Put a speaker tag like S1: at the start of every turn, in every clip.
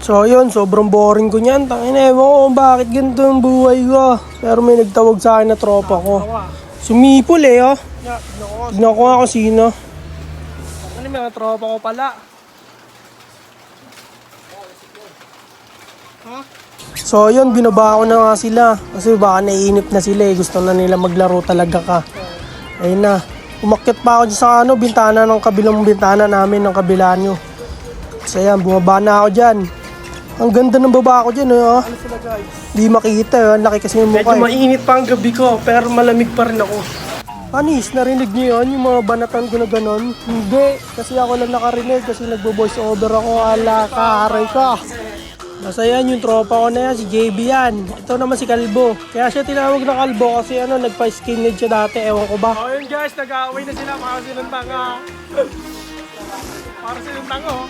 S1: So yun, sobrang boring ko niyan. Tangina, ewan ko kung bakit ganito ang buhay ko. Pero may nagtawag sa akin na tropa ko. Sumipol eh, oh. Tignan ko nga kung sino. Ano, mga tropa ko pala. So yun, binaba ko na nga sila. Kasi baka naiinip na sila eh. Gusto na nila maglaro talaga ka. Ayun na. Umakyat pa ako dyan sa bintana ng kabilang bintana namin, ng kabila nyo. So yan, bumaba na ako dyan. Ang ganda ng baba ko dyan, oh. Ano sila guys? Di makikita, oh. Ang laki kasi yung mukha. Medyo mainit pa ang gabi ko, pero malamig pa rin ako. Panis, narinig niyo yun? Yung mga banatan ko na ganon? Hindi, kasi ako lang nakarinig kasi nagbo-voice over ako. Ala ka, aray ka. Basta yan, yung tropa ko na yan, si JB yan. Ito naman si Kalbo. Kaya siya tinawag na Kalbo kasi ano, nagpa-skinhead siya dati, ewan ko ba. Oh yun guys, nag-aaway na sila para silang tanga. Para silang tanga, oh.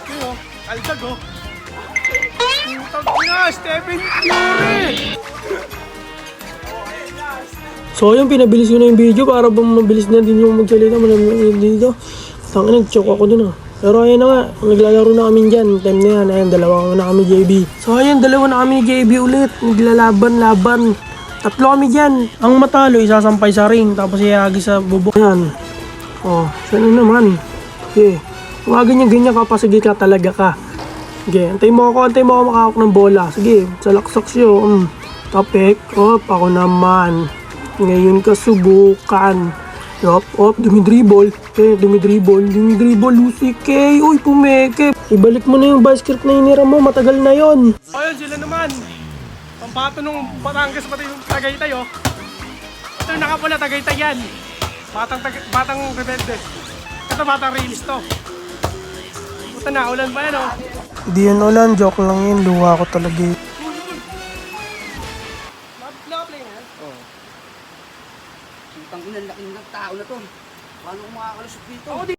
S1: Yun, oh, kaldag, oh. Stephen Curry! So yun, pinabilis ko na yung video para bang mabilis na din yung magsalita. Malamig dito. Tangin, nag-choke ako dun, ah. Pero ayun na nga, naglalaro na kami dyan. Time na yan, ayun, dalawa na kami JB. So ayun, dalawa na kami JB ulit. Naglalaban-laban. Tatlo kami dyan. Ang matalo, isasampay sa ring. Tapos iagis sa bubok. Yan. Oh, saan naman? Okay. Huwag ganyan-ganyan ka pa, sige ka talaga ka. Sige, antay mo ako makahawak ng bola. Sige, salaksak siyo. Tapik. Op, ako naman. Ngayon ka subukan. Op, dumidribble. Okay, dumidribble, Lucy K. Uy, pumeke. Ibalik mo na yung basket na inira mo, matagal na yon. Ayun, sila naman. Pampato nung Batangas pati yung Tagaytay, oh. Ito yung nakapula, Tagaytay yan. Batang rebelde. Ito, batang realist to. Puta na, ulan pa yan, oh. Hindi yan ulan, joke lang yun. Luha ko talaga yun. Nakaplay na yan? Oo.
S2: Putang ina, laki ng tao na to. Paano kung makakalusot dito?
S1: Oo, di...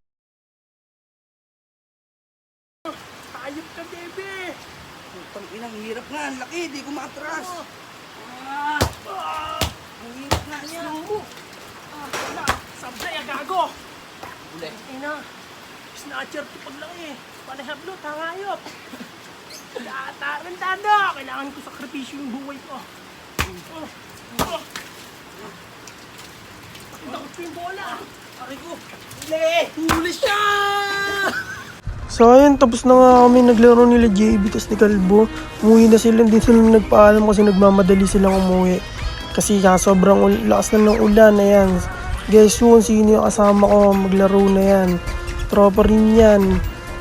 S1: Ayop ka, bebe!
S2: Putang ina, ang hirap nga. Ang laki, di ko makatras. Ang hirap nga niya.
S1: Wala, sablay, agago!
S2: Uli.
S1: Ina, snatcher to paglaki. Panahablo, tangayop. Tarantado! Kailangan ko sakripisyo yung buhay ko. Takot ko yung bola.
S2: Aray ko.
S1: Huli siya! So ayun, tapos na nga kami naglaro nila JB tas ni Kalbo. Umuwi na sila, hindi sila nagpaalam kasi nagmamadali silang umuwi. Kasi sobrang lakas na ng ulan na yan. Guys, yun, sino yung kasama ko, maglaro na yan. Tropa rin yan.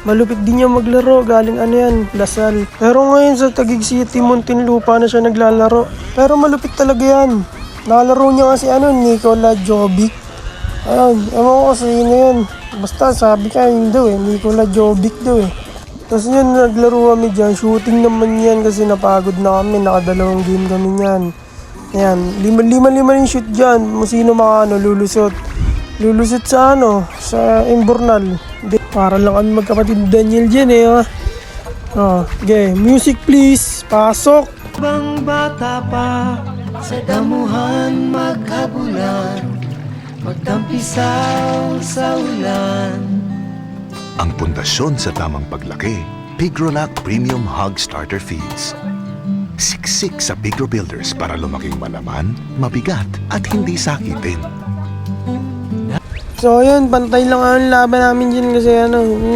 S1: Malupit din niya maglaro, galing ano yan, Lasal. Pero ngayon sa Taguig City, Muntinlupa na siya naglalaro. Pero malupit talaga yan. Nakalaro niya kasi Nikola Jovic. Ayun, ewan ko kasi yun na yun. Basta sabi ka yun daw Nikola Jovic daw Tapos yun, naglaro kami dyan. Shooting naman yan kasi napagod na kami. Nakadalawang game kami yan. Ayan, lima yung shoot dyan. Sino lulusot. Lulusot sa sa Imbornal. Para lang kami magkapatid Daniel dyan okay, music please. Pasok! Bang bata pa, sa damuhan maghabulan, magtampisaw sa ulan.
S3: Ang pundasyon sa tamang paglaki, Pigrolac Premium Hog Starter Feeds. Siksik sa Pigro Builders para lumaking malaman, mabigat at hindi sakitin.
S1: So yun, pantay lang ang laban namin dyan kasi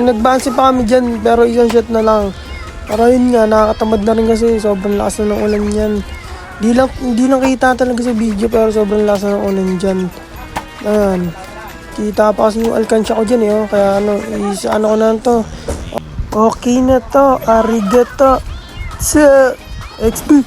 S1: nagbansi pa kami dyan pero isang shot na lang. Pero yun nga, nakakatamad na rin kasi sobrang lakas na ng ulan yan. Hindi lang kita talaga sa video pero sobrang lakas na ng ulan dyan. Ayan, kita pa kasi yung alkansya ko dyan kaya ko na to. Okay na to, arigato sa XP.